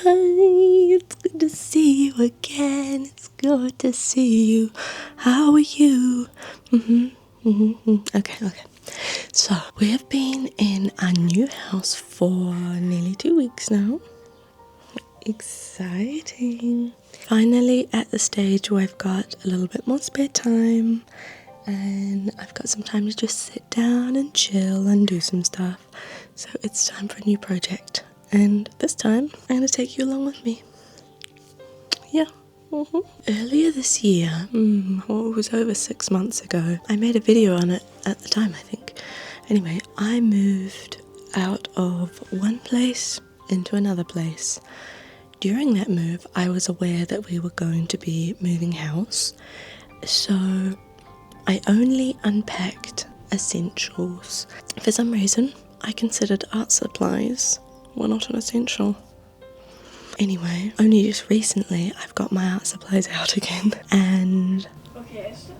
It's good to see you again. It's good to see you. How are you? Okay. So, we have been in our new house for nearly 2 weeks now. Exciting. Finally at the stage where I've got a little bit more spare time and I've got some time to just sit down and chill and do some stuff. So it's time for a new project. And this time I'm going to take you along with me. Yeah. Earlier this year, it was over 6 months ago, I made a video on it at the time, I think. Anyway, I moved out of one place into another place. During that move, I was aware that we were going to be moving house, so I only unpacked essentials. For some reason, I considered art supplies were not an essential. Anyway, only just recently I've got my art supplies out again, and... Okay, so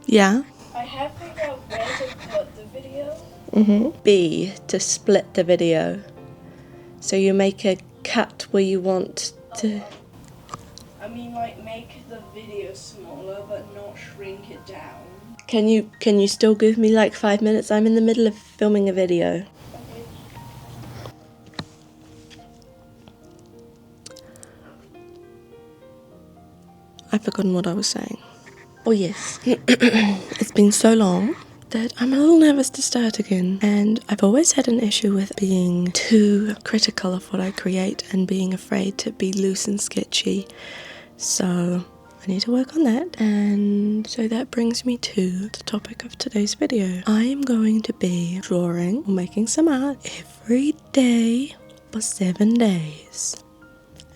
yeah? I have figured out where to put the video. B, to split the video. So you make a cut where you want to... I mean, like, make the video smaller, but not shrink it down. Can you still give me like 5 minutes? I'm in the middle of filming a video. Okay. I've forgotten what I was saying. Oh yes, it's been so long that I'm a little nervous to start again, and I've always had an issue with being too critical of what I create and being afraid to be loose and sketchy, so I need to work on that. And so that brings me to the topic of today's video. I am going to be drawing or making some art every day for 7 days.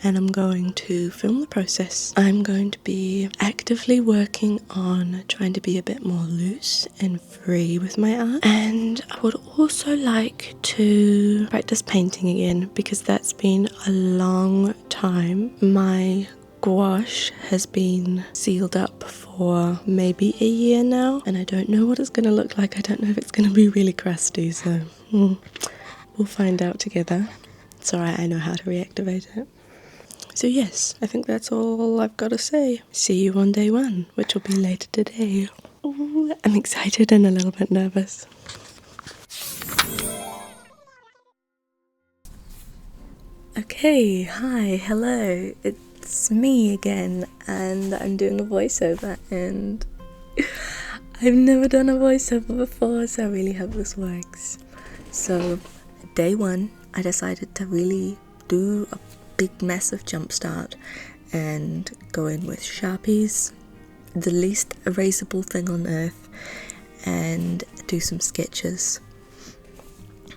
And I'm going to film the process. I'm going to be actively working on trying to be a bit more loose and free with my art. And I would also like to practice painting again because that's been a long time. My gouache has been sealed up for maybe a year now, and I don't know what it's going to look like. I don't know if it's going to be really crusty, so we'll find out together. It's alright, I know how to reactivate it. So yes, I think that's all I've got to say. See you on day 1, which will be later today. Ooh, I'm excited and a little bit nervous. Okay, hi, hello. It's me again, and I'm doing a voiceover, and I've never done a voiceover before, so I really hope this works. So, day 1, I decided to really do a big massive jump start and go in with Sharpies, the least erasable thing on earth, and do some sketches.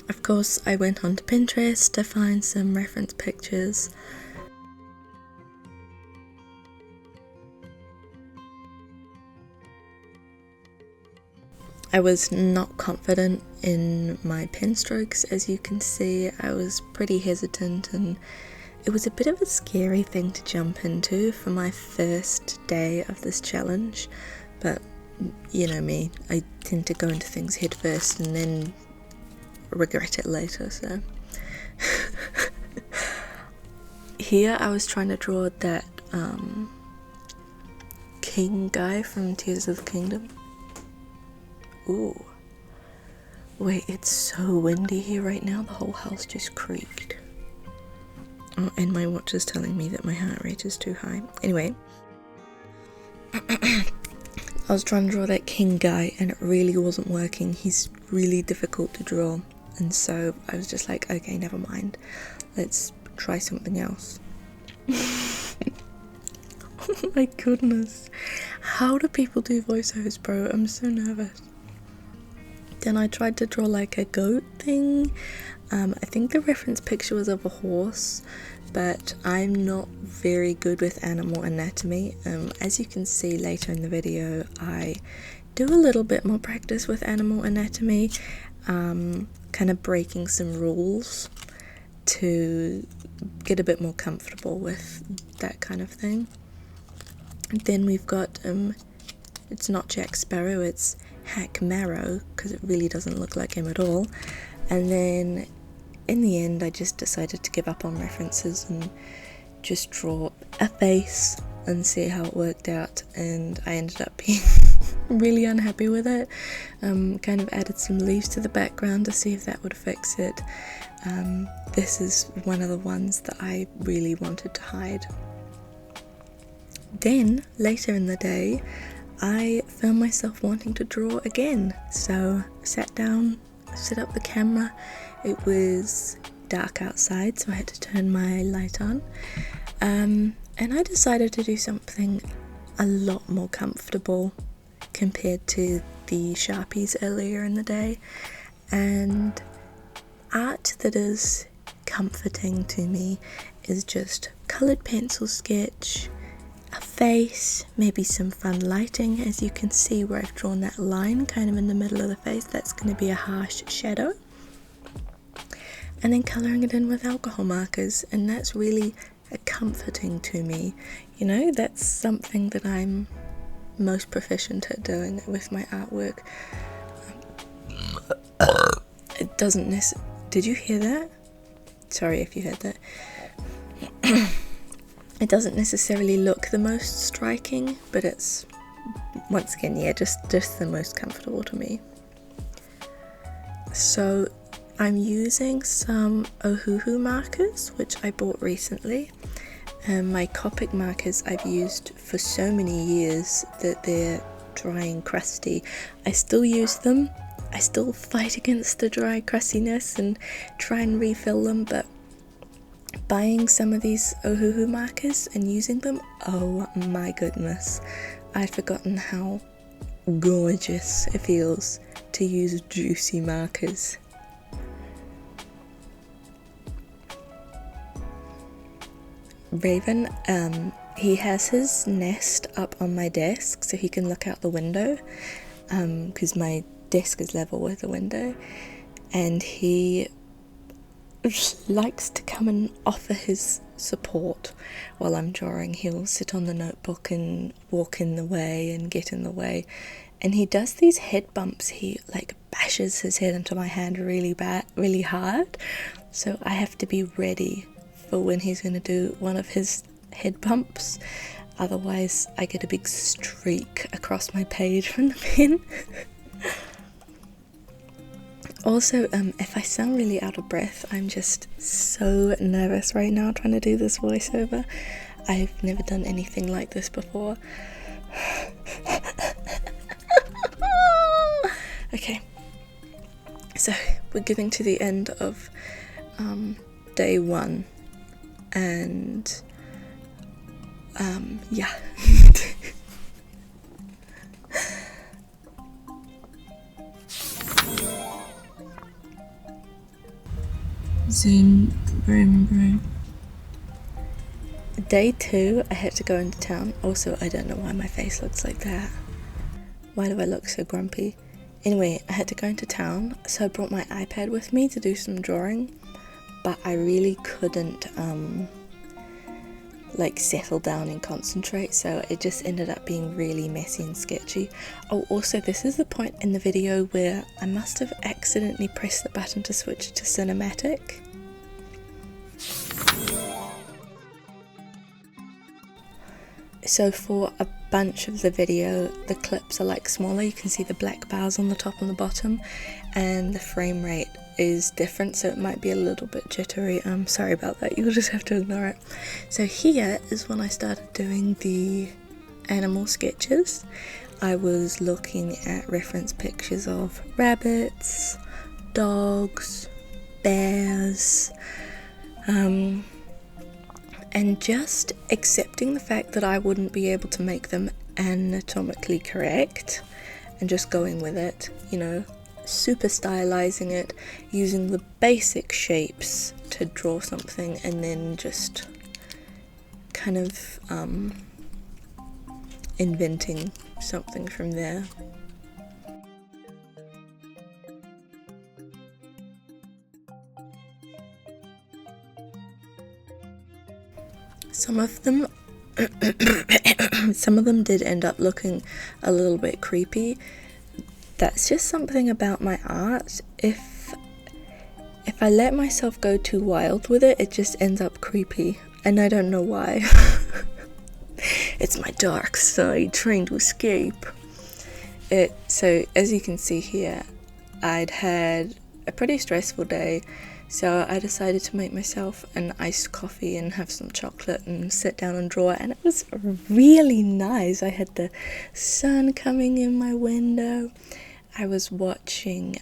Of course, I went onto Pinterest to find some reference pictures. I was not confident in my pen strokes, as you can see. I was pretty hesitant, and it was a bit of a scary thing to jump into for my first day of this challenge, but you know me, I tend to go into things head first and then regret it later, so. Here I was trying to draw that king guy from Tears of the Kingdom. Ooh. Wait, it's so windy here right now, the whole house just creaked. Oh, and my watch is telling me that my heart rate is too high. Anyway, I was trying to draw that king guy and it really wasn't working. He's really difficult to draw. And so I was just like, okay, never mind. Let's try something else. Oh my goodness. How do people do voiceovers, bro? I'm so nervous. Then I tried to draw like a goat thing. I think the reference picture was of a horse, but I'm not very good with animal anatomy. As you can see later in the video, I do a little bit more practice with animal anatomy, kind of breaking some rules to get a bit more comfortable with that kind of thing. And then we've got, it's not Jack Sparrow, it's Hack Marrow, because it really doesn't look like him at all. And then in the end I just decided to give up on references and just draw a face and see how it worked out, and I ended up being really unhappy with it. Kind of added some leaves to the background to see if that would fix it. This is one of the ones that I really wanted to hide. Then later in the day I found myself wanting to draw again, so sat down, set up the camera. It was dark outside, so I had to turn my light on, and I decided to do something a lot more comfortable compared to the Sharpies earlier in the day, and art that is comforting to me is just coloured pencil sketch, a face, maybe some fun lighting. As you can see where I've drawn that line kind of in the middle of the face, that's going to be a harsh shadow, and then colouring it in with alcohol markers, and that's really comforting to me. You know, that's something that I'm most proficient at doing with my artwork. It doesn't necessarily... Did you hear that? Sorry if you heard that. It doesn't necessarily look the most striking, but it's, once again, yeah, just the most comfortable to me. So I'm using some Ohuhu markers, which I bought recently. My Copic markers I've used for so many years that they're drying crusty. I still use them. I still fight against the dry crustiness and try and refill them, but buying some of these Ohuhu markers and using them, oh my goodness, I'd forgotten how gorgeous it feels to use juicy markers. Raven, he has his nest up on my desk so he can look out the window, because my desk is level with the window, and he likes to come and offer his support while I'm drawing. He'll sit on the notebook and walk in the way and get in the way, and he does these head bumps. He like bashes his head into my hand really hard, so I have to be ready for when he's going to do one of his head bumps, otherwise I get a big streak across my page from the pen. Also, if I sound really out of breath, I'm just so nervous right now trying to do this voiceover. I've never done anything like this before. Okay, so we're getting to the end of day one, and yeah. Zoom, vroom. Day 2, I had to go into town. Also, I don't know why my face looks like that. Why do I look so grumpy? Anyway, I had to go into town, so I brought my iPad with me to do some drawing, but I really couldn't like settle down and concentrate, so it just ended up being really messy and sketchy. Oh, also this is the point in the video where I must have accidentally pressed the button to switch to cinematic. So for a bunch of the video, the clips are like smaller. You can see the black bars on the top and the bottom, and the frame rate is different, so it might be a little bit jittery. I'm sorry about that, you'll just have to ignore it. So here is when I started doing the animal sketches. I was looking at reference pictures of rabbits, dogs, bears, and just accepting the fact that I wouldn't be able to make them anatomically correct and just going with it, you know, super stylizing it, using the basic shapes to draw something, and then just kind of inventing something from there. Some of them did end up looking a little bit creepy. That's just something about my art. If if I let myself go too wild with it, it just ends up creepy, and I don't know why. It's my dark side trying to escape. So as you can see here, I'd had a pretty stressful day, so I decided to make myself an iced coffee and have some chocolate and sit down and draw, and it was really nice. I had the sun coming in my window. I was watching,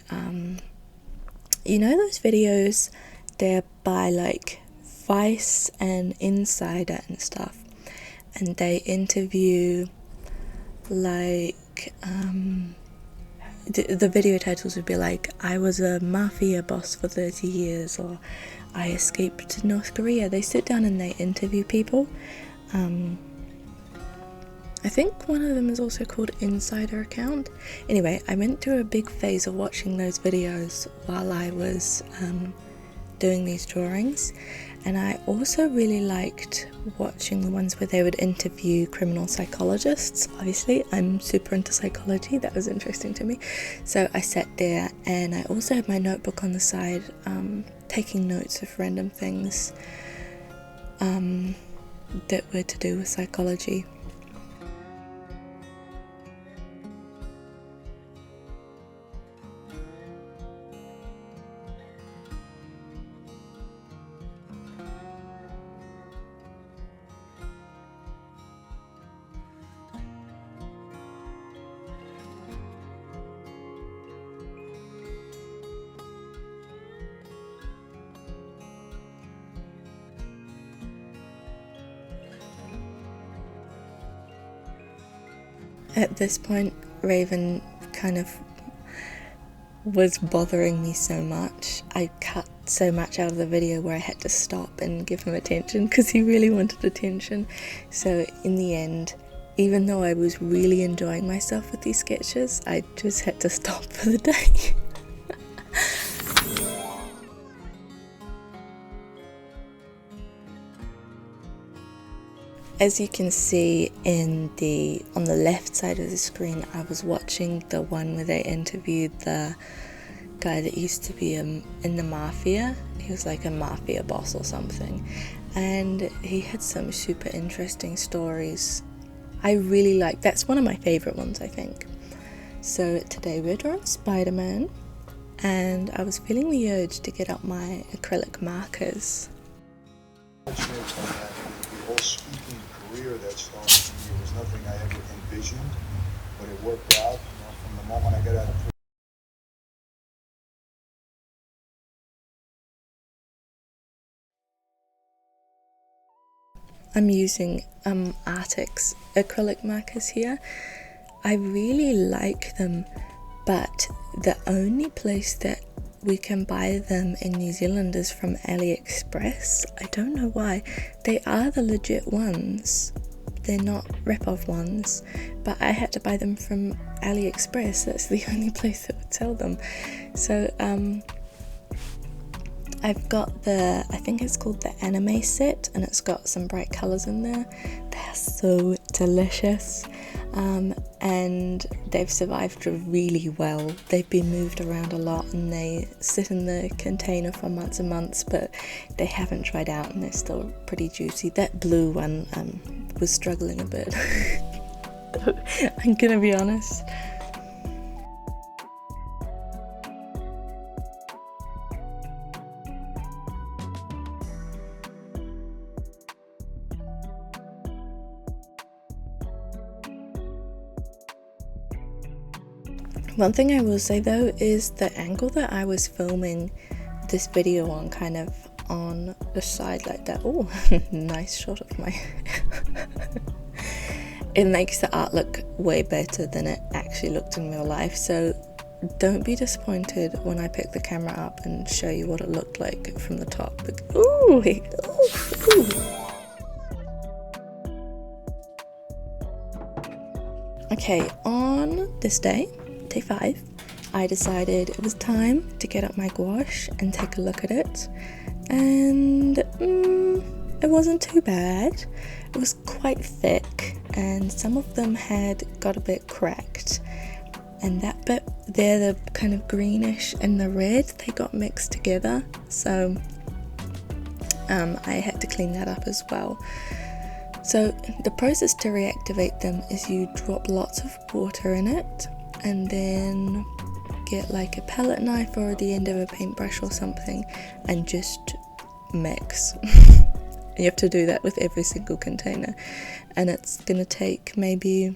you know those videos, they're by like Vice and Insider and stuff, and they interview like, the video titles would be like, I was a mafia boss for 30 years, or I escaped to North Korea. They sit down and they interview people. I think one of them is also called Insider Account. Anyway, I went through a big phase of watching those videos while I was doing these drawings, and I also really liked watching the ones where they would interview criminal psychologists. Obviously, I'm super into psychology, that was interesting to me. So I sat there, and I also had my notebook on the side, taking notes of random things that were to do with psychology. At this point, Raven kind of was bothering me so much. I cut so much out of the video where I had to stop and give him attention because he really wanted attention. So in the end, even though I was really enjoying myself with these sketches, I just had to stop for the day. As you can see on the left side of the screen, I was watching the one where they interviewed the guy that used to be in the mafia. He was like a mafia boss or something, and he had some super interesting stories. I really like, that's one of my favorite ones, I think. So today we're drawing Spider-Man, and I was feeling the urge to get out my acrylic markers. The whole speaking career that started for me was nothing I ever envisioned, but it worked out. From the moment I got out of prison. I'm using Artix acrylic markers here. I really like them, but the only place that we can buy them in New Zealand is from AliExpress. I don't know why. They are the legit ones. They're not rip-off ones, but I had to buy them from AliExpress. That's the only place that would sell them. So I've got I think it's called the anime set, and it's got some bright colours in there. They're so delicious, and they've survived really well. They've been moved around a lot, and they sit in the container for months and months, but they haven't dried out and they're still pretty juicy. That blue one was struggling a bit. I'm gonna be honest. One thing I will say though is the angle that I was filming this video on, kind of on the side like that. Oh, nice shot of my it makes the art look way better than it actually looked in real life, so don't be disappointed when I pick the camera up and show you what it looked like from the top. Ooh, ooh. Okay, on this day, day 5, I decided it was time to get up my gouache and take a look at it, and it wasn't too bad. It was quite thick, and some of them had got a bit cracked, and that bit there, the kind of greenish and the red, they got mixed together, so I had to clean that up as well. So the process to reactivate them is you drop lots of water in it and then get like a palette knife or the end of a paintbrush or something and just mix. You have to do that with every single container, and it's gonna take maybe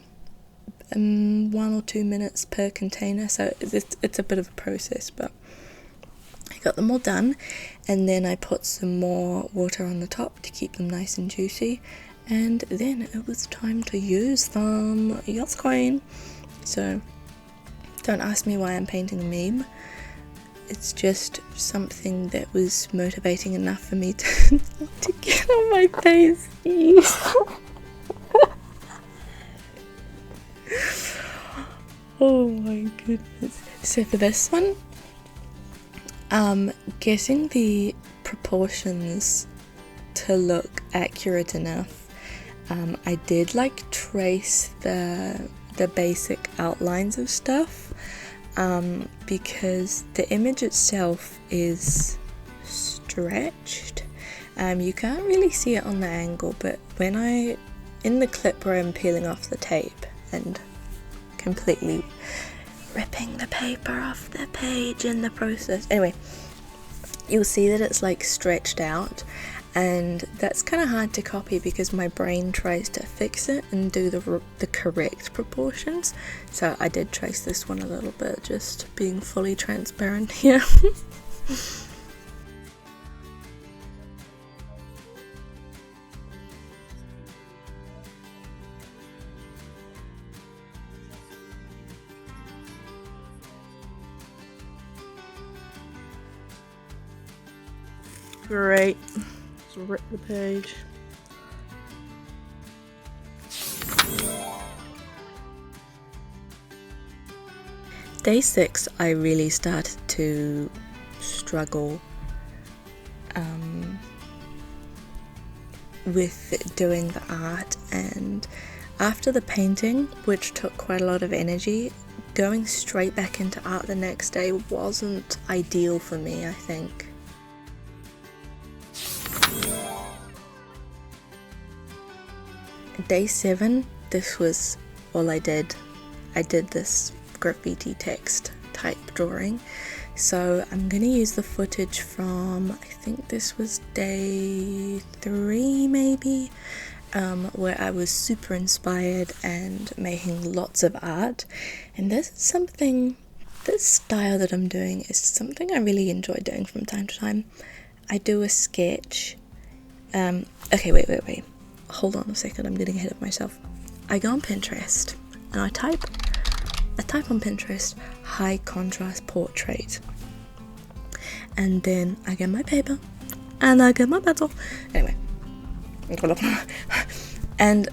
1 or 2 minutes per container, so it's a bit of a process, but I got them all done, and then I put some more water on the top to keep them nice and juicy, and then it was time to use them. Yes, queen. So don't ask me why I'm painting a meme. It's just something that was motivating enough for me to get on my face. Oh my goodness. So for this one, getting the proportions to look accurate enough, I did like trace the basic outlines of stuff, because the image itself is stretched. You can't really see it on the angle, but in the clip where I'm peeling off the tape and completely ripping the paper off the page in the process, anyway, you'll see that it's like stretched out, and that's kind of hard to copy because my brain tries to fix it and do the correct proportions. So I did trace this one a little bit, just being fully transparent here. Great. Let's rip the page. Day 6, I really started to struggle with doing the art, and after the painting, which took quite a lot of energy, going straight back into art the next day wasn't ideal for me, I think. Day 7, this was all I did. I did this graffiti text type drawing, so I'm gonna use the footage from, I think this was day 3 maybe, where I was super inspired and making lots of art. And this style that I'm doing is something I really enjoy doing from time to time. I do a sketch. Okay, wait. Hold on a second, I'm getting ahead of myself. I go on Pinterest and I type on Pinterest high contrast portrait, and then I get my paper and I get my pencil. Anyway, and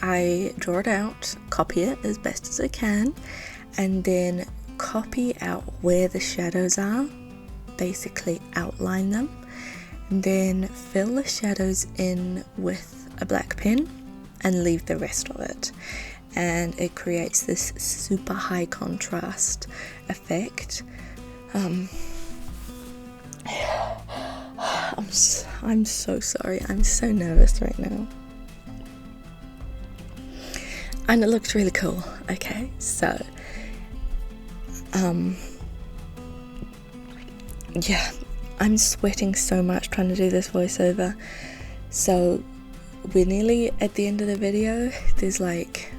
I draw it out, copy it as best as I can, and then copy out where the shadows are, basically outline them, and then fill the shadows in with a black pen and leave the rest of it, and it creates this super high contrast effect. I'm so sorry, I'm so nervous right now, and it looks really cool. Okay, so yeah, I'm sweating so much trying to do this voiceover. So we're nearly at the end of the video. There's like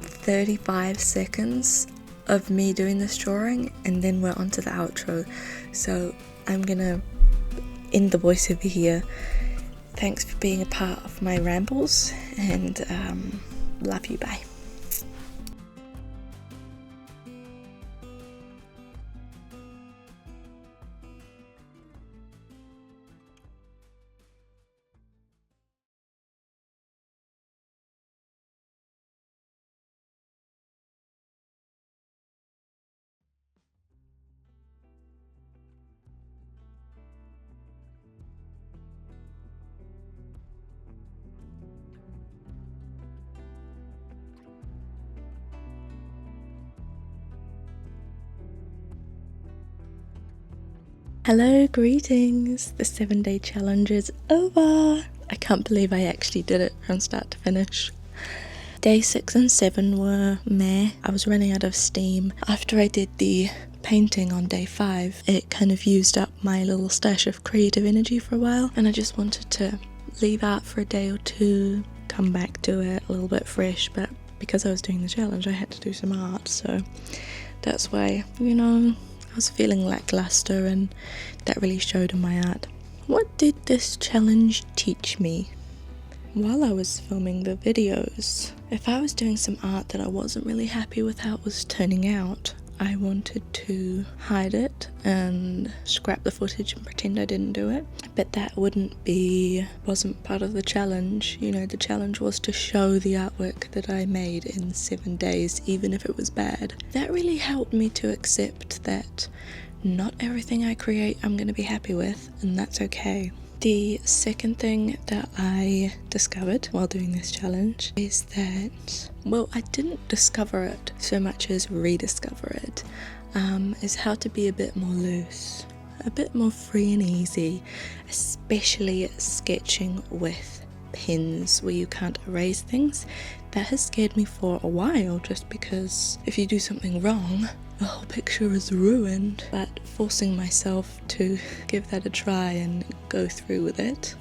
35 seconds of me doing this drawing, and then we're onto the outro. So I'm gonna end the voiceover here. Thanks for being a part of my rambles, and love you, bye. Hello, greetings. The 7-day challenge is over. I can't believe I actually did it from start to finish. Day 6 and 7 were meh. I was running out of steam. After I did the painting on day 5, it kind of used up my little stash of creative energy for a while, and I just wanted to leave art for a day or two, come back to it a little bit fresh, but because I was doing the challenge I had to do some art, so that's why, I was feeling lackluster, and that really showed in my art. What did this challenge teach me? While I was filming the videos, if I was doing some art that I wasn't really happy with how it was turning out, I wanted to hide it and scrap the footage and pretend I didn't do it. But that wasn't part of the challenge. The challenge was to show the artwork that I made in 7 days, even if it was bad. That really helped me to accept that not everything I create I'm going to be happy with, and that's okay. The second thing that I discovered while doing this challenge is that, I didn't discover it so much as rediscover it, is how to be a bit more loose, a bit more free and easy, especially sketching with pens where you can't erase things. That has scared me for a while, just because if you do something wrong, the whole picture is ruined. But forcing myself to give that a try and go through with it,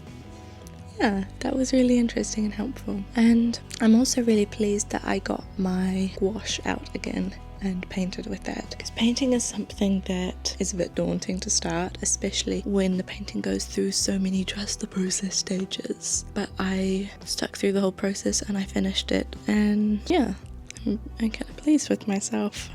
that was really interesting and helpful. And I'm also really pleased that I got my gouache out again and painted with that, because painting is something that is a bit daunting to start, especially when the painting goes through so many trust the process stages. But I stuck through the whole process and I finished it, and I'm kind of pleased with myself.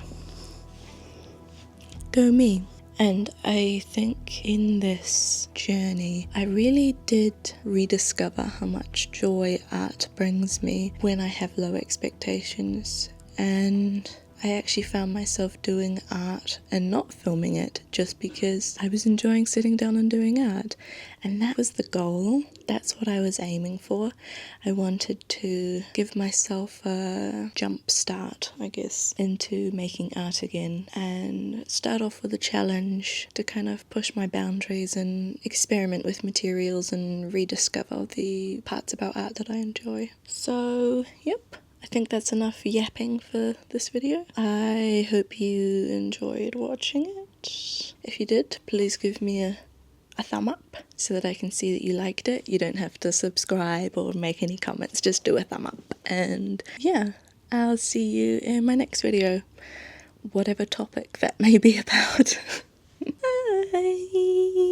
Go me. And I think in this journey, I really did rediscover how much joy art brings me when I have low expectations. And I actually found myself doing art and not filming it just because I was enjoying sitting down and doing art. And that was the goal. That's what I was aiming for. I wanted to give myself a jump start, I guess, into making art again, and start off with a challenge to kind of push my boundaries and experiment with materials and rediscover the parts about art that I enjoy. So, I think that's enough yapping for this video. I hope you enjoyed watching it. If you did, please give me a thumb up so that I can see that you liked it. You don't have to subscribe or make any comments, just do a thumb up. And I'll see you in my next video, whatever topic that may be about. Bye!